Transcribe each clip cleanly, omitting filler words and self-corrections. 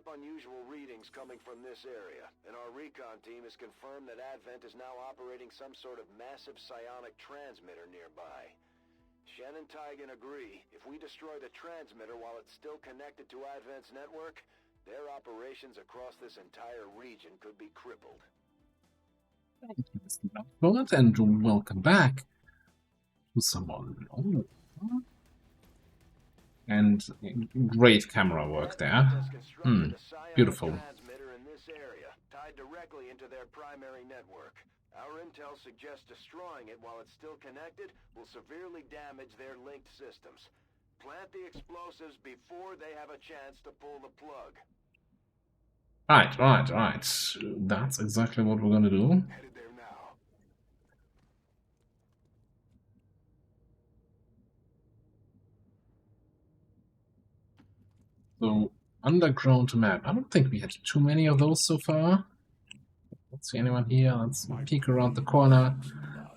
up unusual readings coming from this area, and our recon team has confirmed that Advent is now operating some sort of massive psionic transmitter nearby. Shen and Tygan agree, if we destroy the transmitter while it's still connected to Advent's network, their operations across this entire region could be crippled. Thank you, Mr. Blackbird, and welcome back to someone. Oh. And great camera work there. Beautiful. In this area, tied directly into their primary network. Our intel suggests destroying it while it's still connected will severely damage their linked systems. Plant the explosives before they have a chance to pull the plug. Right. That's exactly what we're gonna do. Headed there now. So, underground map. I don't think we had too many of those so far. Don't see anyone here. Let's peek around the corner.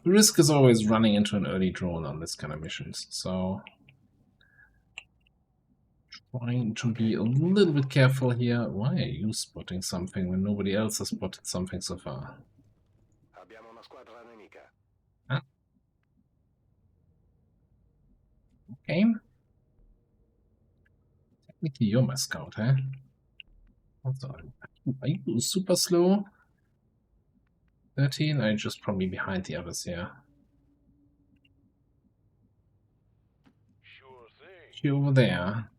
The risk is always running into an early drone on this kind of missions, so trying to be a little bit careful here. Why are you spotting something when nobody else has spotted something so far? Huh? Okay. Technically, you're my scout, huh? Are you super slow? 13? I'm just probably behind the others here. Sure thing. You over there.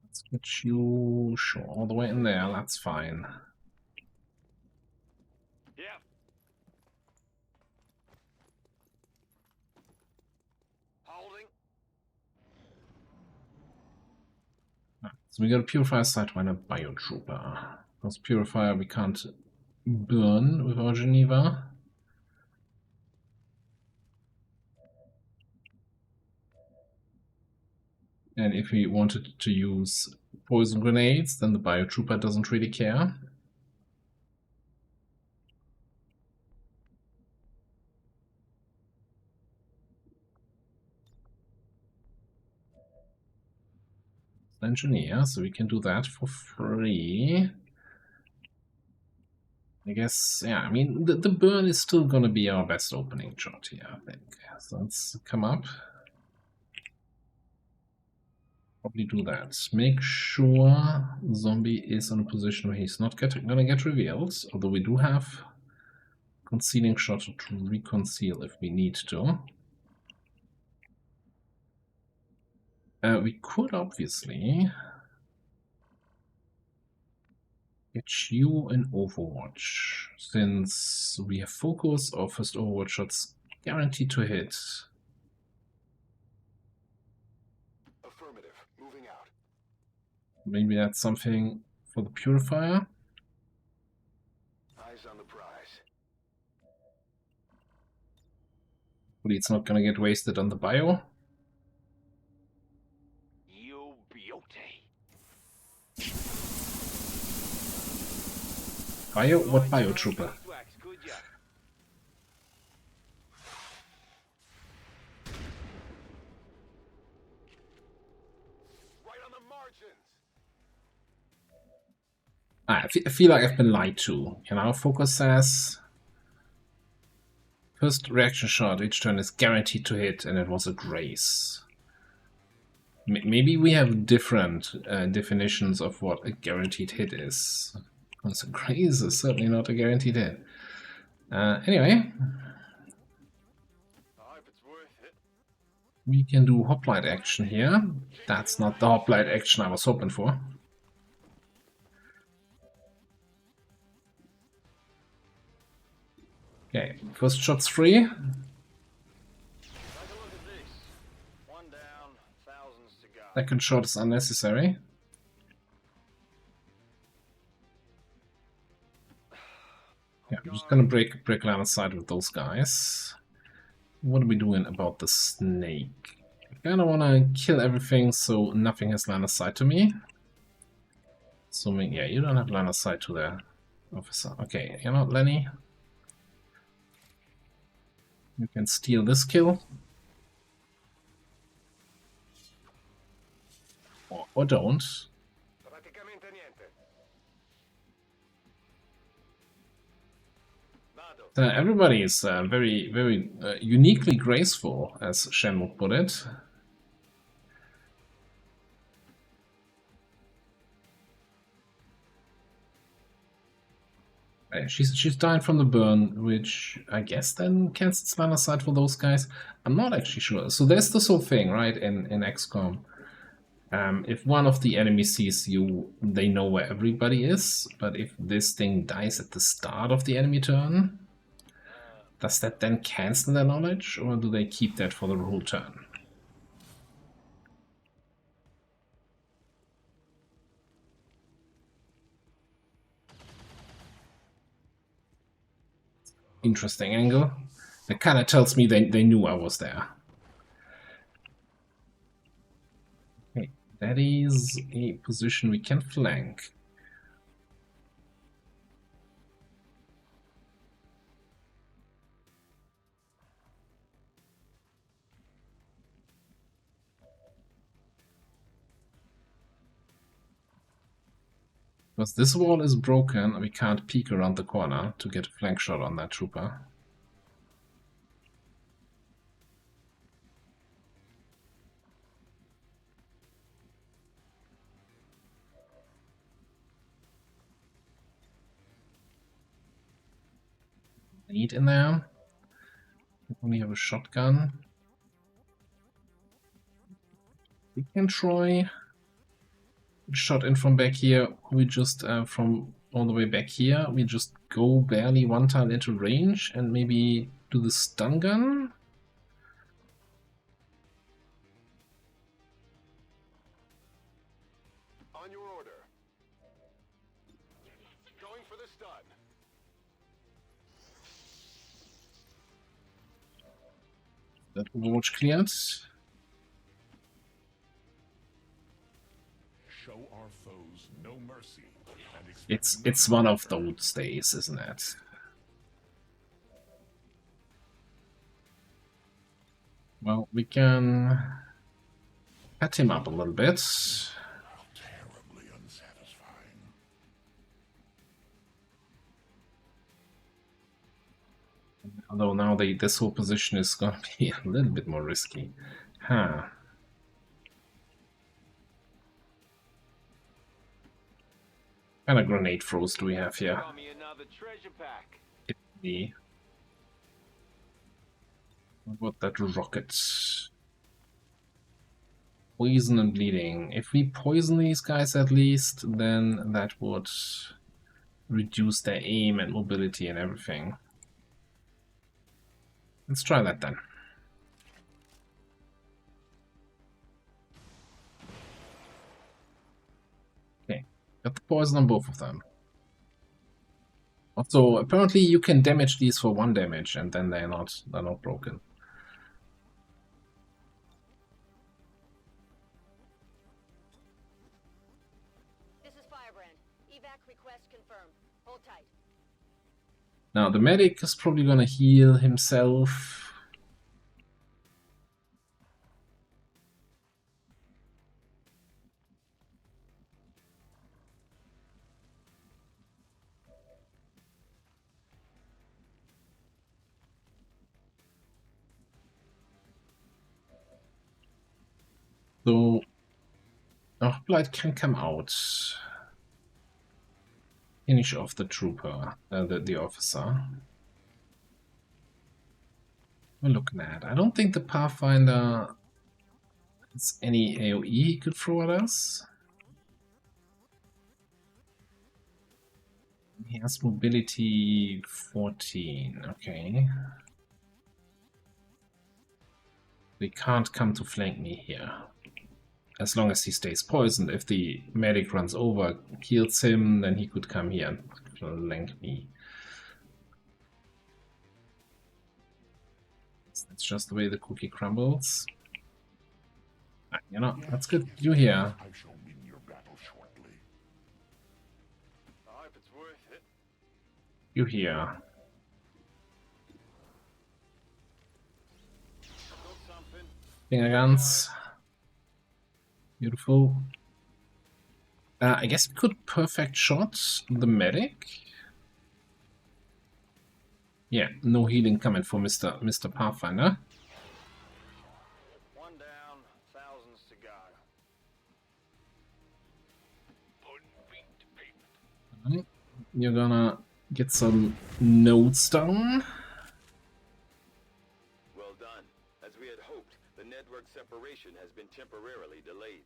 Let's get you all the way in there. That's fine. Yeah. Holding. So we got a Purifier Sidewinder and a Biotrooper. Because Purifier we can't burn with our Geneva. And if we wanted to use poison grenades, then the Biotrooper doesn't really care. Engineer, so we can do that for free. I guess, yeah, I mean, the burn is still going to be our best opening shot here, I think. So let's come up. Probably do that. Make sure Zombie is in a position where he's not going to get revealed, although we do have concealing shot to reconceal if we need to. We could obviously get you in Overwatch, since we have focus. Our first Overwatch shot's guaranteed to hit. Affirmative. Moving out. Maybe that's something for the Purifier. Eyes on the prize. Hopefully it's not going to get wasted on the Bio. Bio? What Biotrooper? I feel like I've been lied to. You know, focus says first reaction shot each turn is guaranteed to hit, and it was a grace. Maybe we have different definitions of what a guaranteed hit is. Because a grace is certainly not a guaranteed hit. Anyway, we can do hoplite action here. That's not the hoplite action I was hoping for. Okay, first shot's free. Second shot is unnecessary. Yeah, I'm just gonna break line of sight with those guys. What are we doing about the snake? I kinda wanna kill everything so nothing has line of sight to me. Assuming, yeah, you don't have line of sight to the officer. Okay, you know what, Lenny? You can steal this kill. Or don't. Everybody is very, very uniquely graceful, as Shen would put it. She's dying from the burn, which I guess then cancels line of sight for those guys. I'm not actually sure. So there's this whole thing, right, in XCOM. If one of the enemies sees you, they know where everybody is. But if this thing dies at the start of the enemy turn, does that then cancel their knowledge, or do they keep that for the whole turn? Interesting angle. That kind of tells me they knew I was there. Okay, that is a position we can flank. Because this wall is broken, we can't peek around the corner to get a flank shot on that trooper. Need in there. We only have a shotgun. We can try. Shot in from back here. We just from all the way back here. We just go barely one tile into range and maybe do the stun gun. On your order. Going for the stun. That Overwatch cleared. Show our foes no mercy. It's one of those days, isn't it? Well, we can pat him up a little bit. Terribly unsatisfying. Although now this whole position is going to be a little bit more risky. Huh. What kind of grenade throws do we have here? What about that rocket? Poison and bleeding. If we poison these guys at least, then that would reduce their aim and mobility and everything. Let's try that then. Okay, got the poison on both of them. Also, apparently you can damage these for 1 damage and then they're not broken. This is Firebrand. Evac request confirmed. Hold tight. Now the medic is probably gonna heal himself. So Blight can come out. Finish off the trooper, the officer. We're looking at. I don't think the Pathfinder has any AoE he could throw at us. He has mobility 14. Okay. They can't come to flank me here. As long as he stays poisoned. If the medic runs over, kills him, then he could come here and flank me. That's just the way the cookie crumbles. You know, that's good. You here. I shall win your battle shortly. If it's worth it. You here. Finger guns. Beautiful. I guess we could perfect shot the medic. Yeah, no healing coming for Mr. Pathfinder. One down, thousands to go. You're gonna get some nodes down. Well done. As we had hoped, the network separation has been temporarily delayed.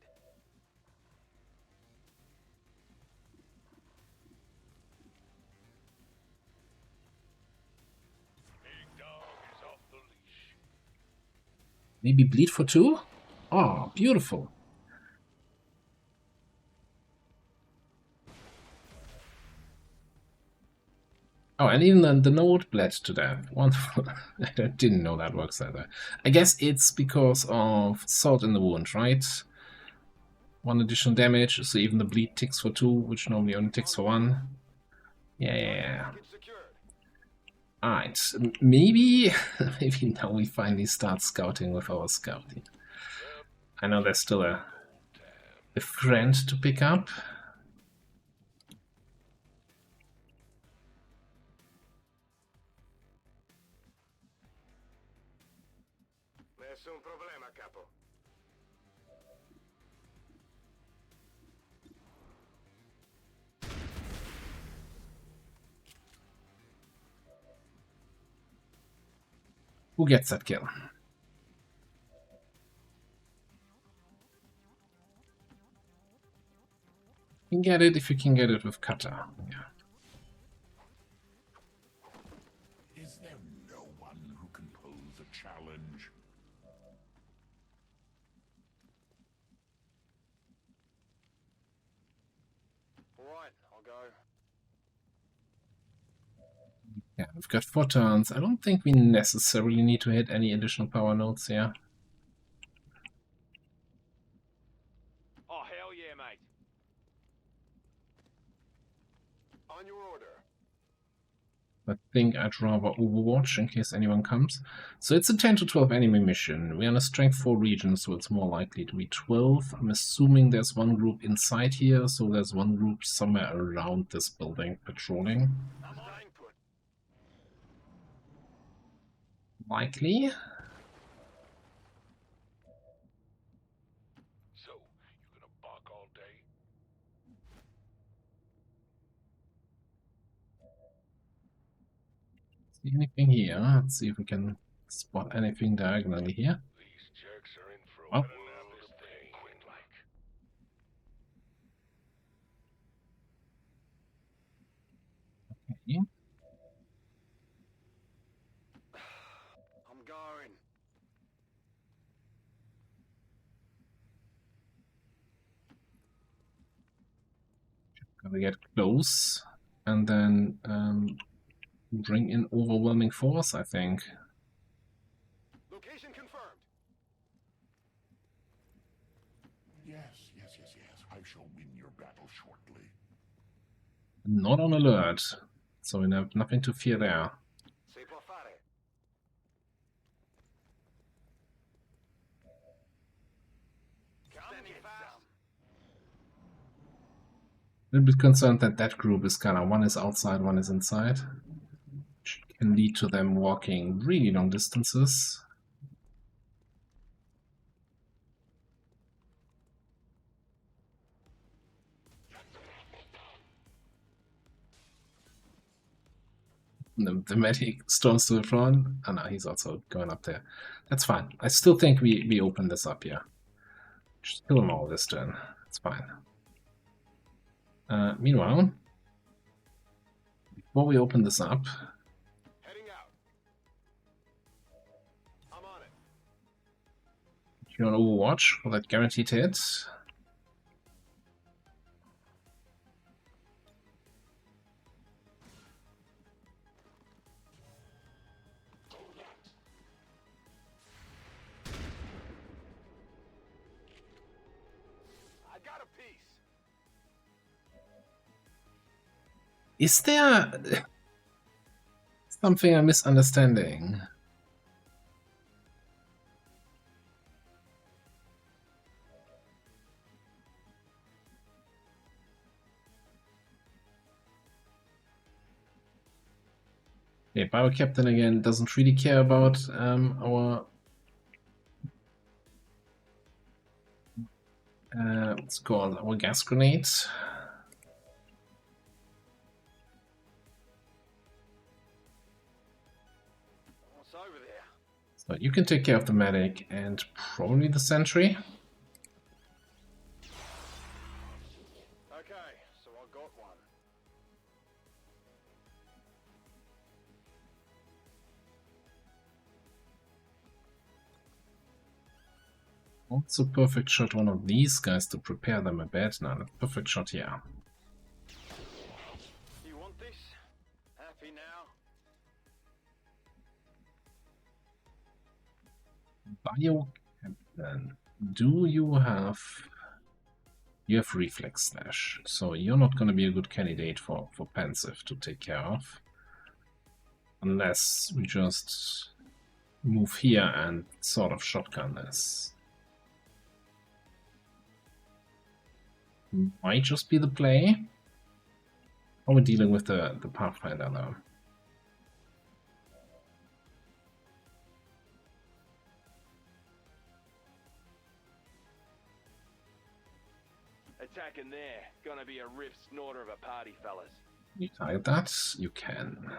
Big dog is off the leash. Maybe bleed for 2? Oh, beautiful. Oh, and even the node bled to death. Wonderful. I didn't know that works either. I guess it's because of salt in the wound, right? 1 additional damage, so even the bleed ticks for 2, which normally only ticks for 1. Yeah. Package secured. Alright, maybe maybe now we finally start scouting with our scouting. I know there's still a friend to pick up. Nessun problema, capo. Who gets that kill? You can get it if you can get it with cutter. Yeah. Is there no one who can pose a challenge? All right, I'll go. Yeah, we've got 4 turns. I don't think we necessarily need to hit any additional power nodes here. Oh, hell yeah, mate. On your order. I think I'd rather Overwatch in case anyone comes. So it's a 10 to 12 enemy mission. We're on a strength 4 region, so it's more likely to be 12. I'm assuming there's one group inside here, so there's one group somewhere around this building patrolling. I'm staying put. Likely. So, you gonna bark all day? See anything here? Let's see if we can spot anything diagonally here. These jerks are in for a Oh. world of pain. Okay. I'm going. Gotta get close and then bring in overwhelming force, I think. Location confirmed. Yes. I shall win your battle shortly. Not on alert, so we have nothing to fear there. Si può fare. Standing fast. A little bit concerned that that group is kind of, one is outside, one is inside. Which can lead to them walking really long distances. The medic storms to the front. Oh no, he's also going up there. That's fine. I still think we open this up here. Just kill them all this turn. It's fine. Meanwhile, before we open this up, Heading out. I'm on it. you're on Overwatch for that guaranteed hit. I got a piece. Is there something I'm misunderstanding? Okay, Bio-Captain again doesn't really care about our what's it called, our gas grenades. What's over there? So you can take care of the medic and probably the sentry. Okay, so I got one. What's a perfect shot? One of these guys to prepare them a bed. No, a perfect shot, yeah. You want this? Happy now? Bio-Captain, do you have... You have Reflex Slash, so you're not going to be a good candidate for Pensive to take care of. Unless we just move here and sort of shotgun this. Might just be the play. How are we dealing with the Pathfinder though? Attacking there. Gonna be a rift snorter of a party, fellas. You target that? You can.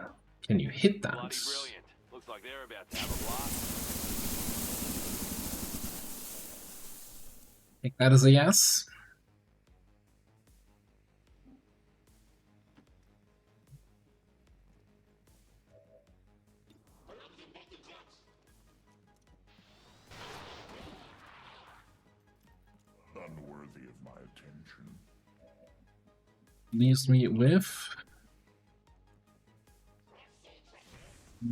Can you hit that? Bloody brilliant. Looks like they're about to have a blast. Take that as a yes. Unworthy of my attention. Leaves me with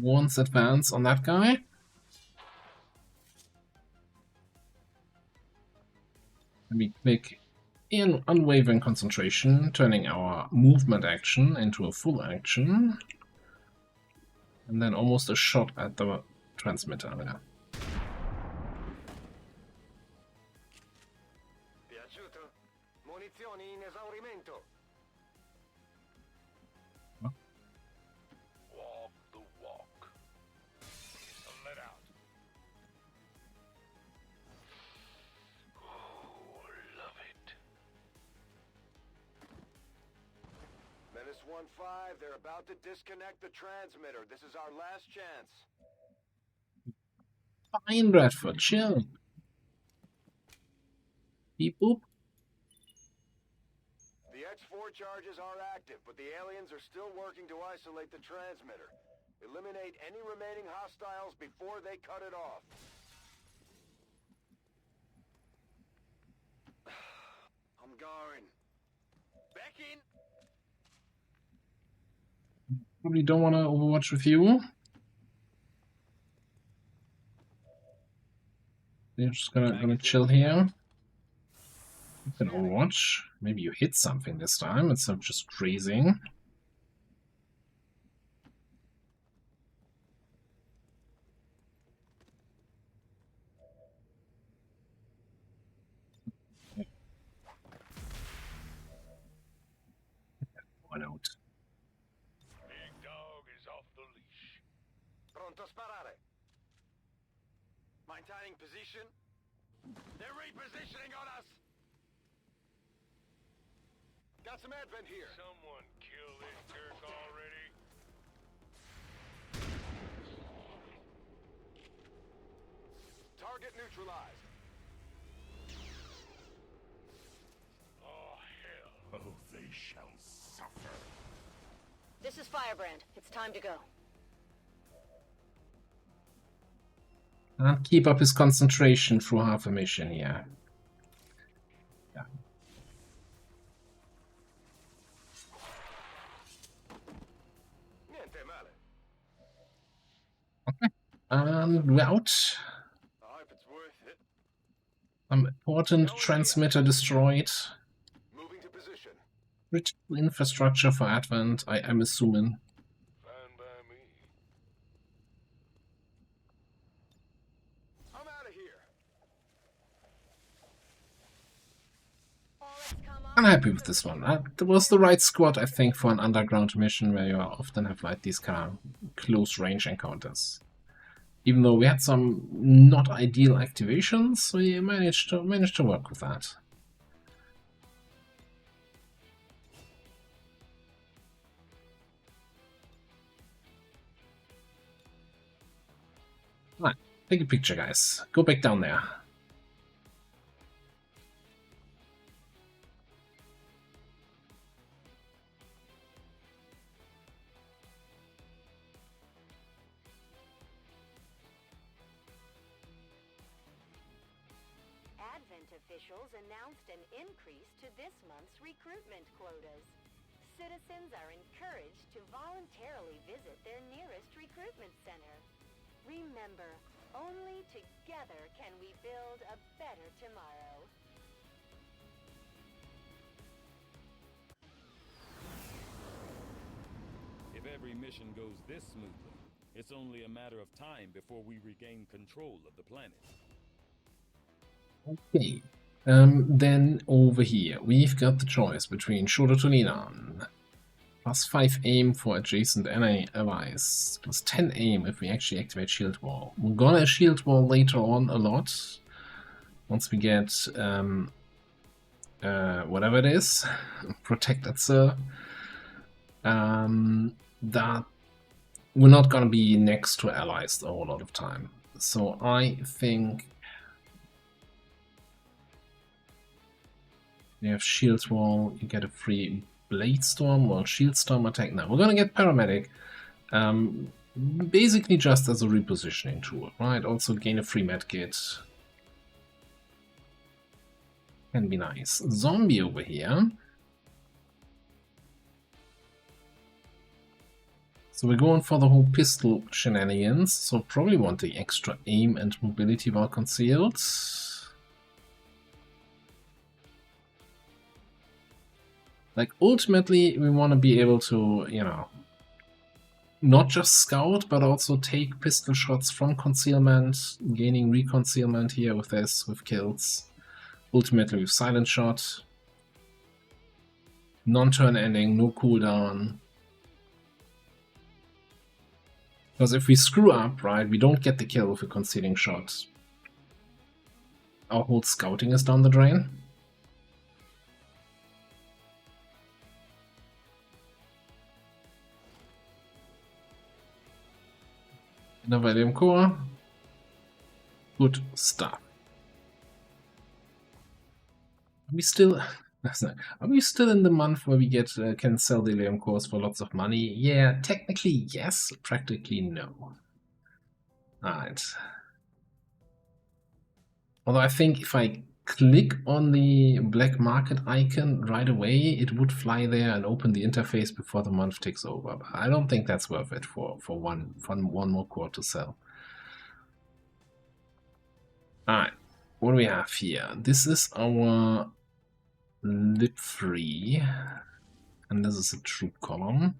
one's advance on that guy. Let me click in unwavering concentration, turning our movement action into a full action. And then almost a shot at the transmitter there. Piaciuto? Munizioni in esaurimento. Huh? Walk the walk. Let out. Oh, love it. Menace 1-5, they're about to disconnect the transmitter. This is our last chance. Fine, Bradford, chill. Beep boop. The X4 charges are active, but the aliens are still working to isolate the transmitter. Eliminate any remaining hostiles before they cut it off. I'm going. Back in. Probably don't want to overwatch with you. You're just gonna chill here. You can overwatch. Maybe you hit something this time instead of just grazing. One out. Big dog is off the leash. Pronto sparare. Maintaining position. They're repositioning on us. Got some advent here. Someone kill this jerk already. Target neutralized. Oh, hell. Oh, they shall suffer. This is Firebrand. It's time to go. Can't keep up his concentration through half a mission here. Yeah. Niente male. Okay. And we're out. I hope it's worth it. Some important transmitter destroyed. Moving to position. Critical infrastructure for Advent, I'm assuming. Fine by me. I'm out of here. All XCOM I'm happy happy with this one. That was the right squad, I think, for an underground mission where you often have like these kind of close range encounters. Even though we had some not ideal activations, we managed to work with that. Right, take a picture, guys. Go back down there. Advent officials announced an increase to this month's recruitment quotas. Citizens are encouraged to voluntarily visit their nearest recruitment center. Remember, only together can we build a better tomorrow. If every mission goes this smoothly, it's only a matter of time before we regain control of the planet. Okay, then over here we've got the choice between Shoulder to lean on, +5 aim for adjacent allies, +10 aim if we actually activate Shield Wall. We're gonna Shield Wall later on a lot, once we get whatever it is, Protected Sir. That we're not gonna be next to allies a whole lot of time. So I think you have Shield Wall, you get a free Blade Storm or Shield Storm attack. Now we're gonna get Paramedic, basically just as a repositioning tool, right? Also gain a free medkit. Can be nice. Zombie over here. So we're going for the whole pistol shenanigans, so probably want the extra aim and mobility while concealed. Like, ultimately, we want to be able to, you know, not just scout, but also take pistol shots from concealment, gaining reconcealment here with this, with kills. Ultimately, with silent shot. Non-turn ending, no cooldown. Because if we screw up, right, we don't get the kill with a concealing shot. Our whole scouting is down the drain. Another Valium core. Good stuff. Are we still? Are we still in the month where we get can sell the Valium cores for lots of money? Yeah, technically yes, practically no. Alright. Although I think if I click on the black market icon right away, it would fly there and open the interface before the month takes over. But I don't think that's worth it for one more core to sell. Alright, what do we have here? This is our lip 3, and this is a troop column.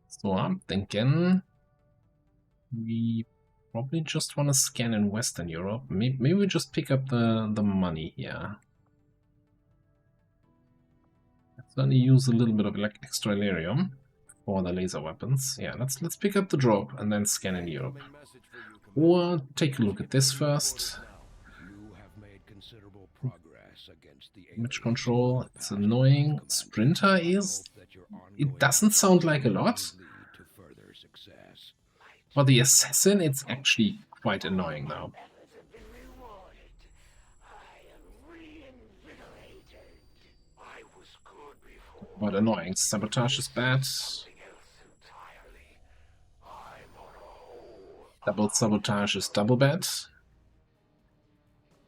So I'm thinking we probably just want to scan in Western Europe. Maybe we just pick up the money here. Certainly use a little bit of like extra Elerium for the laser weapons. Yeah, let's pick up the drop and then scan in Europe. Or take a look at this first. Image control, it's annoying. Sprinter is... It doesn't sound like a lot. For the assassin, it's actually quite annoying now. But annoying. Sabotage is bad. Double sabotage is double bad.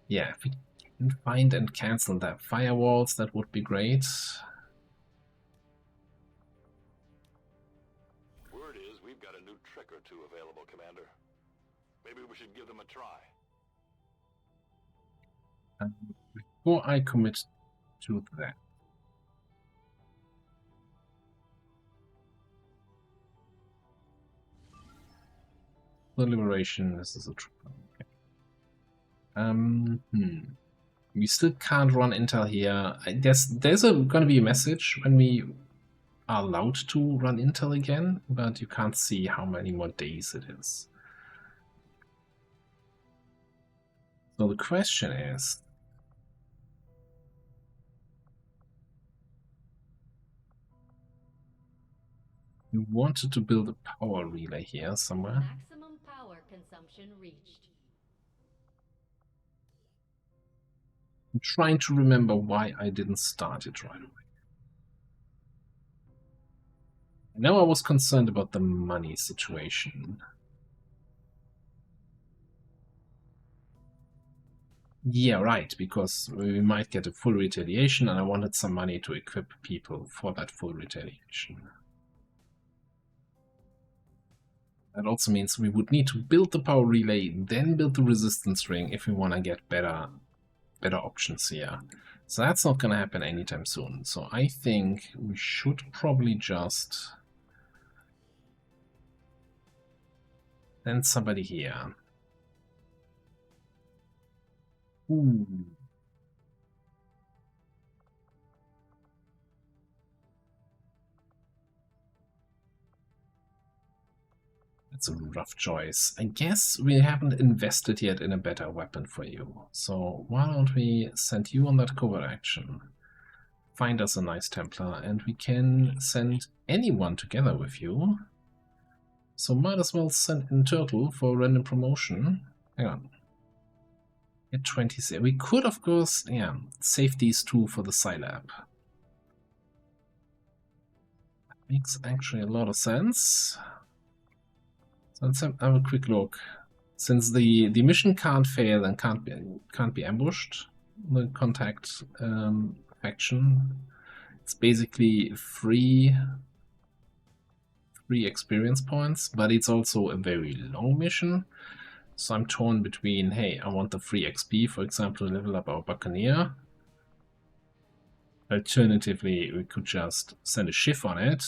Yeah, if we can find and cancel that firewalls, that would be great. Word is we've got a new trick or two available, Commander. Maybe we should give them a try. Before I commit to that, the liberation. This is a trooper. Okay. We still can't run intel here. I guess there's gonna be a message when we are allowed to run intel again, but you can't see how many more days it is. So the question is, we wanted to build a power relay here somewhere. Maximum power consumption reached. I'm trying to remember why I didn't start it right away. I know I was concerned about the money situation. Yeah, right, because we might get a full retaliation and I wanted some money to equip people for that full retaliation. That also means we would need to build the power relay, then build the resistance ring if we want to get better options here. So that's not going to happen anytime soon. So I think we should probably just send somebody here. Ooh. That's a rough choice. I guess we haven't invested yet in a better weapon for you. So why don't we send you on that covert action? Find us a nice Templar, and we can send anyone together with you. So might as well send in Turtle for a random promotion. Hang on. Get 20. We could, of course, yeah, save these two for the Scilab. That makes actually a lot of sense. So let's have a quick look. Since the mission can't fail and can't be ambushed, the contact faction, it's basically free experience points, but it's also a very long mission. So I'm torn between, hey, I want the free XP, for example, to level up our Buccaneer. Alternatively, we could just send a shiv on it.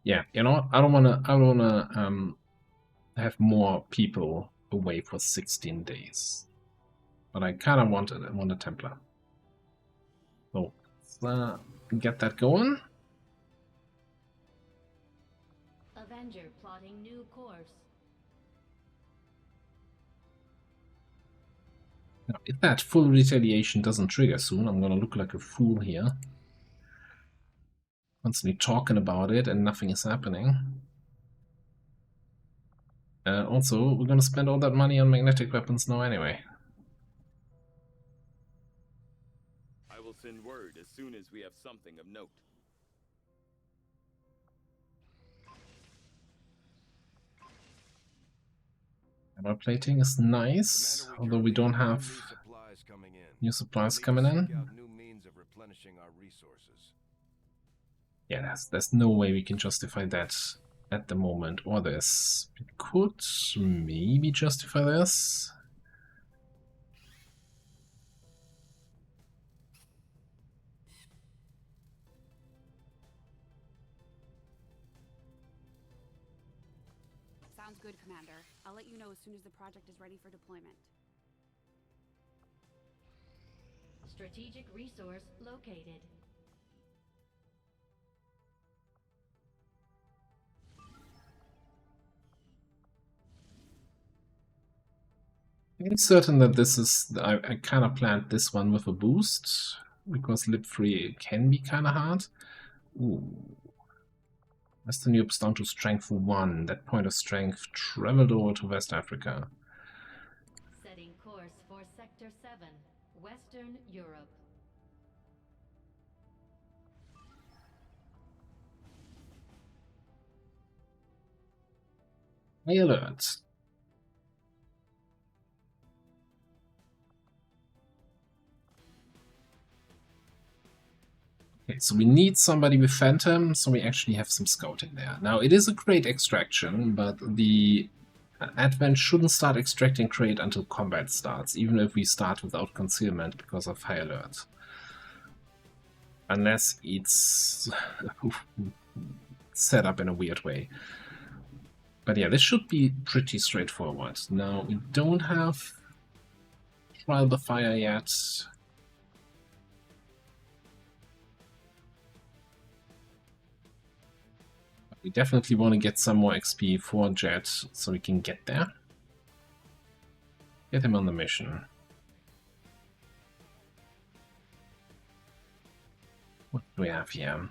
Yeah, you know what? I don't wanna have more people away for 16 days. But I kinda want a Templar. So let's get that going. Avenger plotting new course. Now, if that full retaliation doesn't trigger soon, I'm gonna look like a fool here. Constantly talking about it and nothing is happening. Also, we're gonna spend all that money on magnetic weapons now anyway. I will send word as soon as we have something of note. Armor plating is nice, although we don't have new supplies coming in. Yeah, there's no way we can justify that at the moment, or this. We could maybe justify this. Sounds good, Commander. I'll let you know as soon as the project is ready for deployment. Strategic resource located. I'm certain that this is... I kind of planned this one with a boost, because lip 3 can be kind of hard. Ooh. Western Europe's down to strength 1. That point of strength traveled over to West Africa. Setting course for Sector 7, Western Europe. High alert. Okay, so we need somebody with Phantom, so we actually have some scouting there. Now, it is a great extraction, but the Advent shouldn't start extracting crate until combat starts, even if we start without concealment because of high alert. Unless it's set up in a weird way. But yeah, this should be pretty straightforward. Now, we don't have Trial by Fire yet. But we definitely want to get some more XP for Jet so we can get there. Get him on the mission. What do we have here?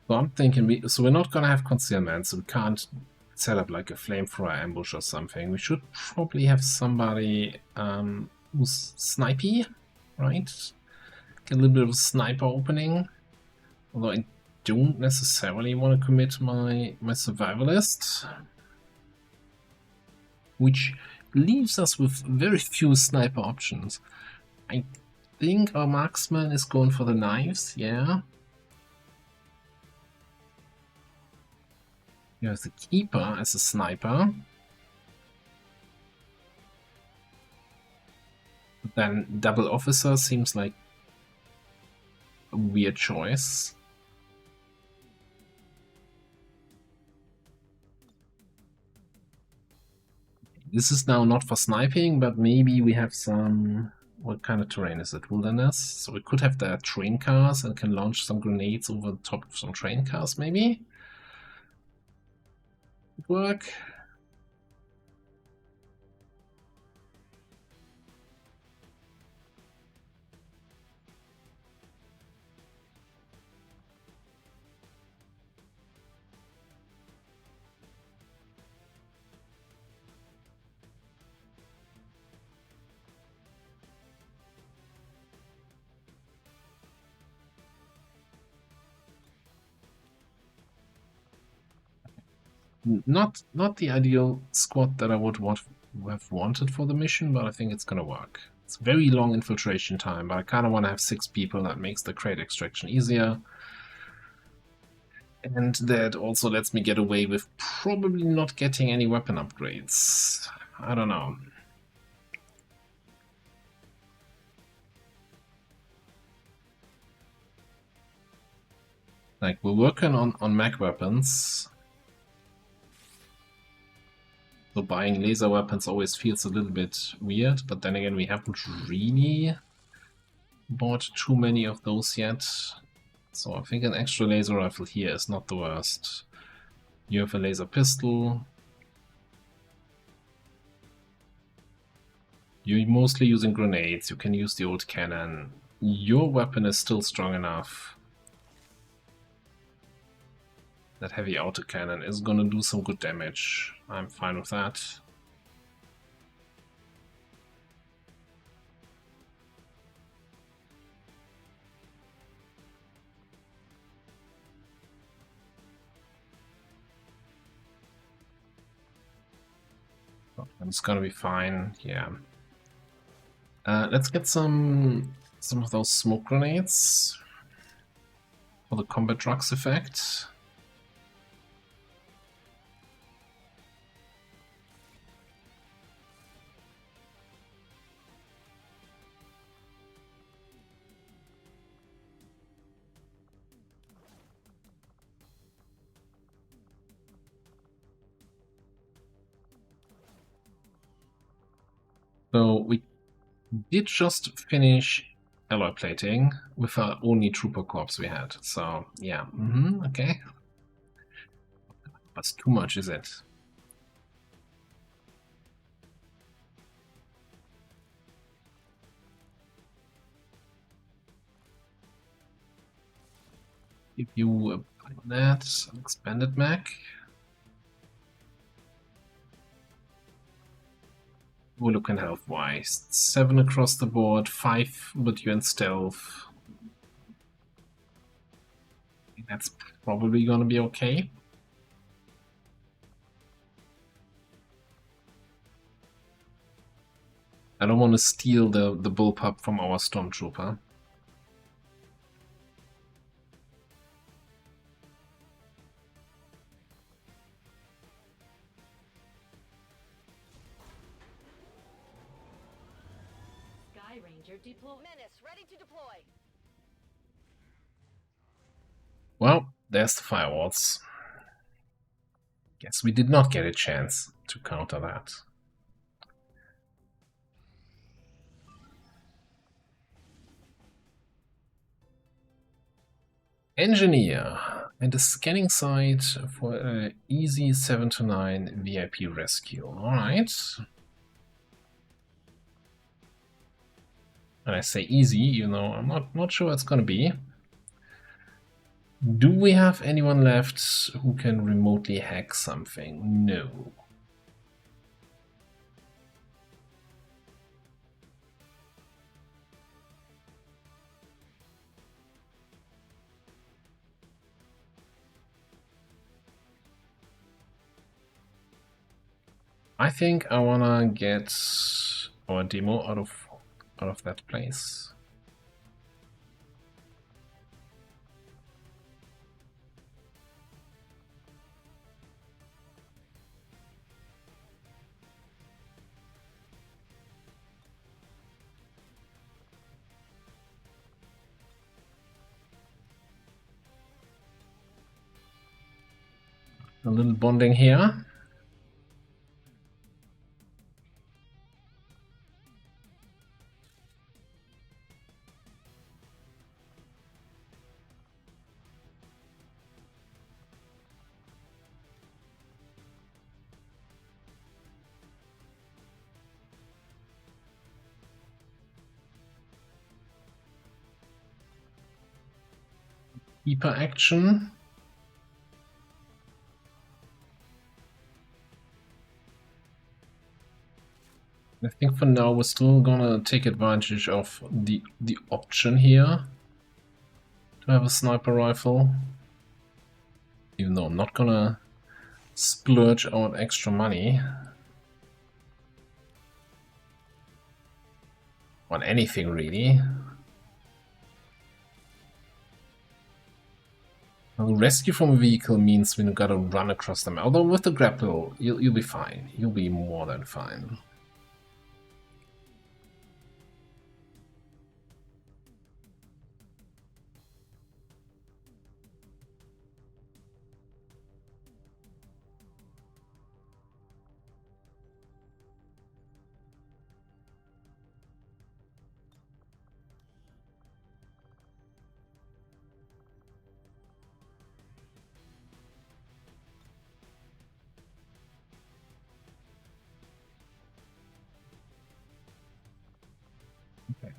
So I'm thinking, we're not gonna have concealment, so we can't set up like a flamethrower ambush or something. We should probably have somebody who's snipey, right? Get a little bit of a sniper opening. Although I don't necessarily want to commit my survivalist, which leaves us with very few sniper options. I think our marksman is going for the knives, yeah. Here's the keeper as a sniper. But then double officer seems like a weird choice. This is now not for sniping, but maybe we have some... What kind of terrain is it? Wilderness? So we could have the train cars and can launch some grenades over the top of some train cars, maybe? Work. Not the ideal squad that I would have wanted for the mission, but I think it's gonna work. It's very long infiltration time, but I kind of want to have 6 people. That makes the crate extraction easier. And that also lets me get away with probably not getting any weapon upgrades. I don't know. Like, we're working on mech weapons. So buying laser weapons always feels a little bit weird, but then again, we haven't really bought too many of those yet. So I think an extra laser rifle here is not the worst. You have a laser pistol. You're mostly using grenades, you can use the old cannon. Your weapon is still strong enough. That heavy autocannon is gonna do some good damage. I'm fine with that. It's gonna be fine, yeah. Let's get some of those smoke grenades for the combat drugs effect. So we did just finish alloy plating with our only trooper corps we had. So yeah, okay. That's too much, is it? Give you that expanded mech. we're looking health-wise? 7 across the board, 5 with you in stealth. That's probably gonna be okay. I don't want to steal the bullpup from our stormtrooper. Sky Ranger deploy. Menace, ready to deploy. Well, there's the firewalls. Guess we did not get a chance to counter that. Engineer and a scanning site for a easy 7 to 9 VIP rescue. Alright. And I say easy, you know, I'm not sure it's gonna be. Do we have anyone left who can remotely hack something? No. I think I wanna get our demo out of that place. A little bonding here. Hyper action. I think for now we're still gonna take advantage of the option here to have a sniper rifle. Even though I'm not gonna splurge out extra money on anything really. Well, rescue from a vehicle means we gotta run across them. Although with the grapple, you'll be fine. You'll be more than fine.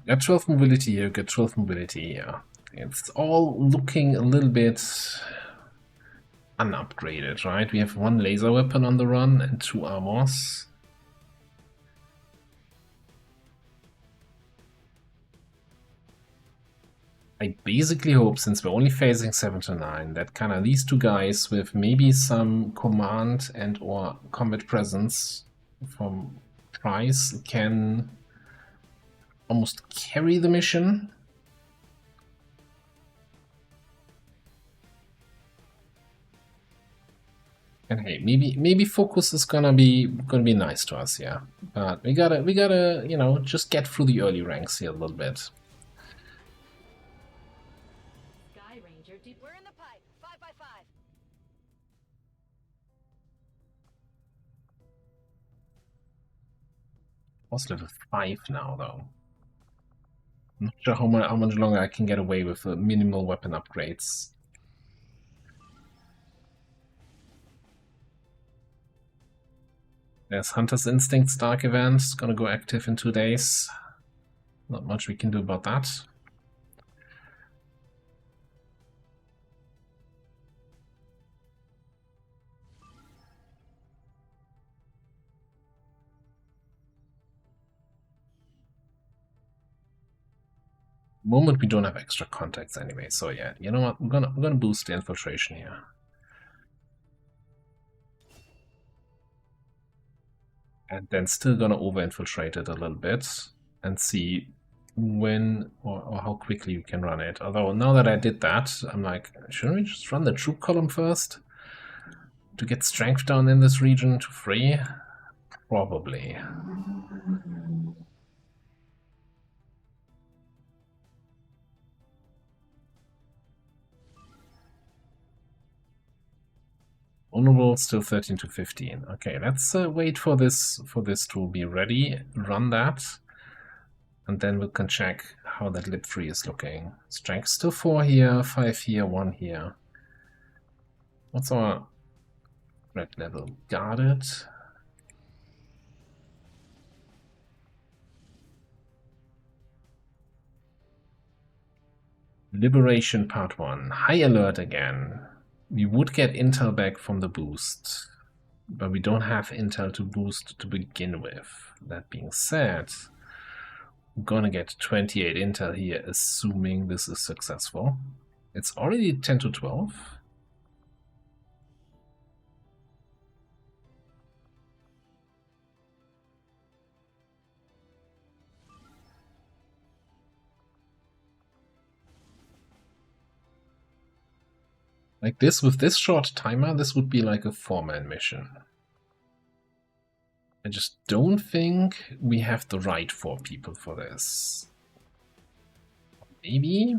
Got 12 mobility here, got 12 mobility here. It's all looking a little bit unupgraded, right? We have 1 laser weapon on the run and 2 armors. I basically hope, since we're only phasing 7 to 9, that kind of these 2 guys with maybe some command and or combat presence from Price can almost carry the mission. And hey, maybe focus is gonna be nice to us, yeah. But we gotta you know, just get through the early ranks here a little bit. Sky Ranger We're in the pipe. 5x5. What's level 5 now though? I'm not sure how much longer I can get away with the minimal weapon upgrades. There's Hunter's Instinct's Dark Event, it's gonna go active in 2 days. Not much we can do about that. Moment we don't have extra contacts anyway, so yeah, you know what? I'm gonna boost the infiltration here. And then still gonna over-infiltrate it a little bit and see when or how quickly we can run it. Although now that I did that, I'm like, shouldn't we just run the troop column first? To get strength down in this region to free? Probably. Vulnerable still 13 to 15. Okay, let's wait for this to be ready. Run that, and then we can check how that lib 3 is looking. Strength still 4 here, 5 here, 1 here. What's our red level? Guarded. Liberation Part 1. High alert again. We would get intel back from the boost, but we don't have intel to boost to begin with. That being said, we're gonna get 28 intel here, assuming this is successful. It's already 10 to 12. Like this, with this short timer, this would be like a 4-man mission. I just don't think we have the right 4 people for this. Maybe?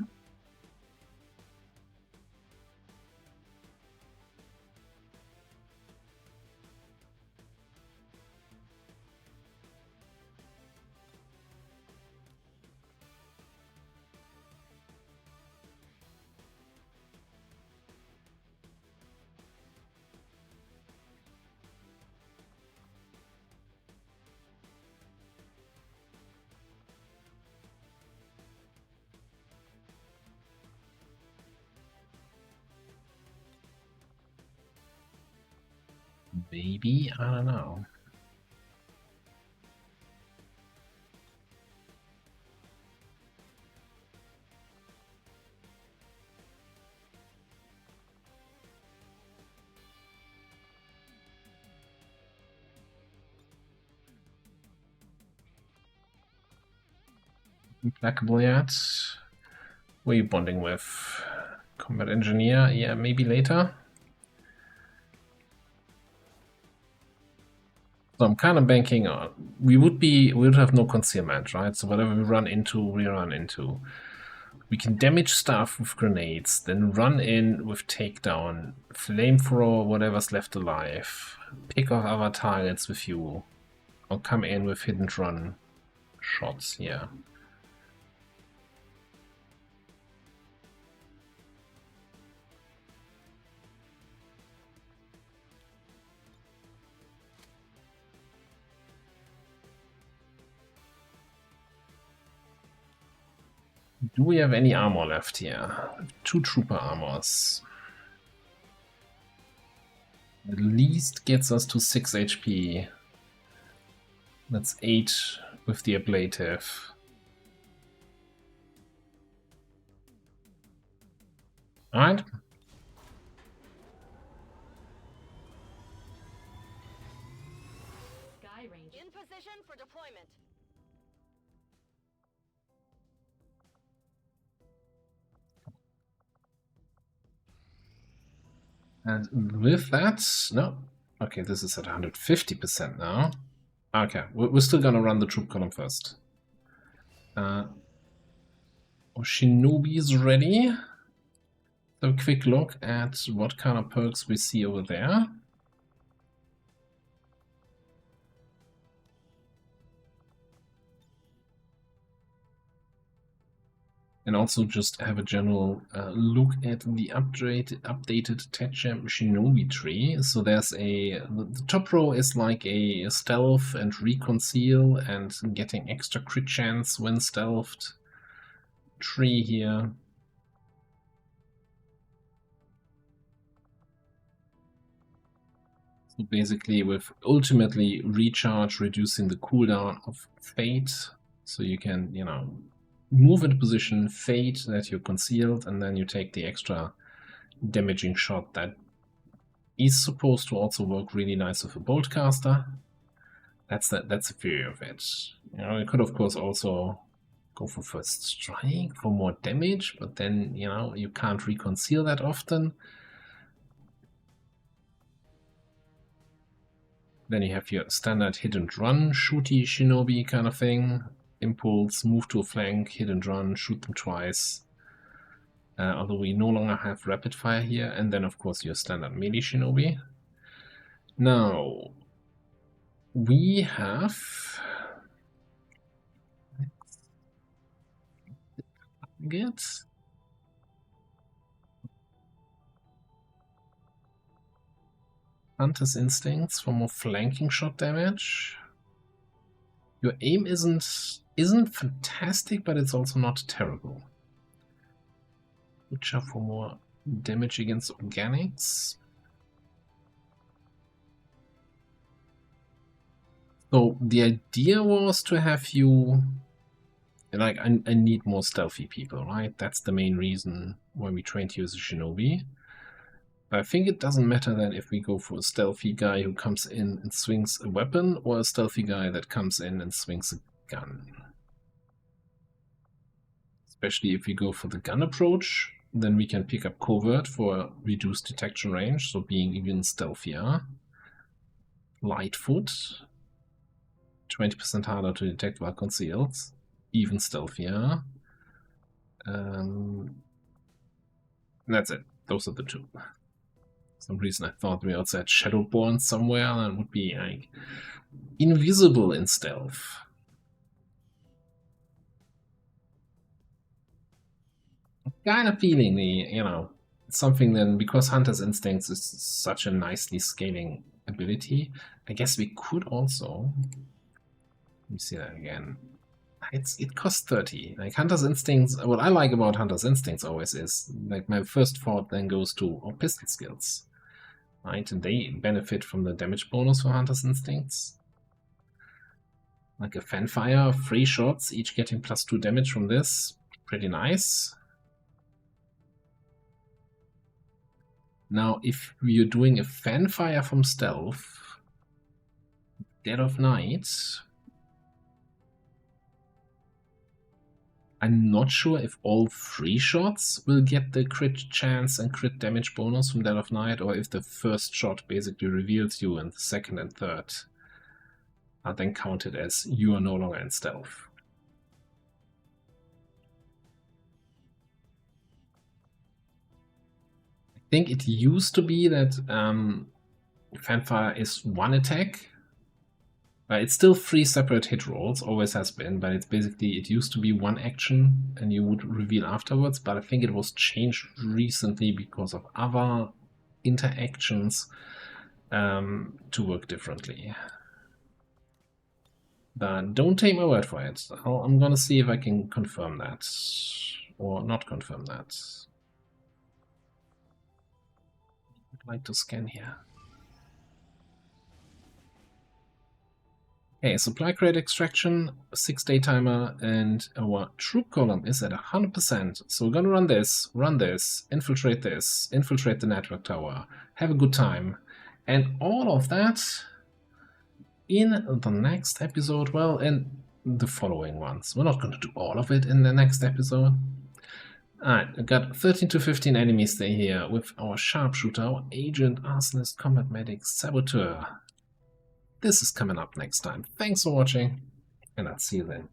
Maybe? I don't know. Implacable yet? Who are you bonding with? Combat engineer? Yeah, maybe later. So I'm kind of banking on we would have no concealment, right? So whatever we run into, we run into. We can damage stuff with grenades, then run in with takedown, flamethrower whatever's left alive, pick off other targets with you, or come in with hidden run shots, yeah. Do we have any armor left here? 2 trooper armors. At least gets us to 6 HP. That's 8 with the ablative. Alright. Sky Ranger. In position for deployment. And with that, no. Okay, this is at 150% now. Okay, we're still gonna run the troop column first. Shinobi's ready. So a quick look at what kind of perks we see over there. And also just have a general look at the updated Techchamp Shinobi tree. So there's the top row is like a stealth and reconceal and getting extra crit chance when stealthed tree here. So basically with ultimately recharge reducing the cooldown of fate. So you can, you know, move into position, fade that you're concealed, and then you take the extra damaging shot that is supposed to also work really nice with a bolt caster. That's the theory of it. You know, you could of course also go for first strike for more damage, but then you know you can't reconceal that often. Then you have your standard hit and run shooty shinobi kind of thing. Impulse, move to a flank, hit and run, shoot them twice. Although we no longer have rapid fire here, and then of course your standard melee shinobi. Now we have Hunter's Instincts for more flanking shot damage. Your aim isn't fantastic, but it's also not terrible. Butcher for more damage against organics. So the idea was to have you, like, I need more stealthy people, right? That's the main reason why we trained you as a shinobi. But I think it doesn't matter then if we go for a stealthy guy who comes in and swings a weapon, or a stealthy guy that comes in and swings a gun. Especially if we go for the gun approach, then we can pick up covert for reduced detection range, so being even stealthier. Lightfoot, 20% harder to detect while concealed, even stealthier. That's it. Those are the two. For some reason I thought we also had Shadowborn somewhere that would be like invisible in stealth. Kind of feeling something then, because Hunter's Instincts is such a nicely scaling ability, I guess we could also, let me see that again. It costs 30. Like Hunter's Instincts, what I like about Hunter's Instincts always is, like, my first thought then goes to pistol skills. Right? And they benefit from the damage bonus for Hunter's Instincts. Like a fanfire, 3 shots, each getting +2 damage from this. Pretty nice. Now, if you're doing a fanfire from stealth, Dead of Night, I'm not sure if all 3 shots will get the crit chance and crit damage bonus from Dead of Night, or if the first shot basically reveals you and the second and third are then counted as you are no longer in stealth. I think it used to be that fanfire is 1 attack. It's still 3 separate hit rolls, always has been, but it's basically, it used to be 1 action and you would reveal afterwards, but I think it was changed recently because of other interactions to work differently. But don't take my word for it. I'm gonna see if I can confirm that, or not confirm that. I'd like to scan here. Okay, supply crate extraction, 6-day timer, and our troop column is at 100%. So we're gonna run this, infiltrate the network tower, have a good time, and all of that in the next episode, well, in the following ones. We're not gonna do all of it in the next episode. Alright, I got 13 to 15 enemies stay here with our sharpshooter, our agent, arsonist, combat medic, saboteur. This is coming up next time. Thanks for watching, and I'll see you then.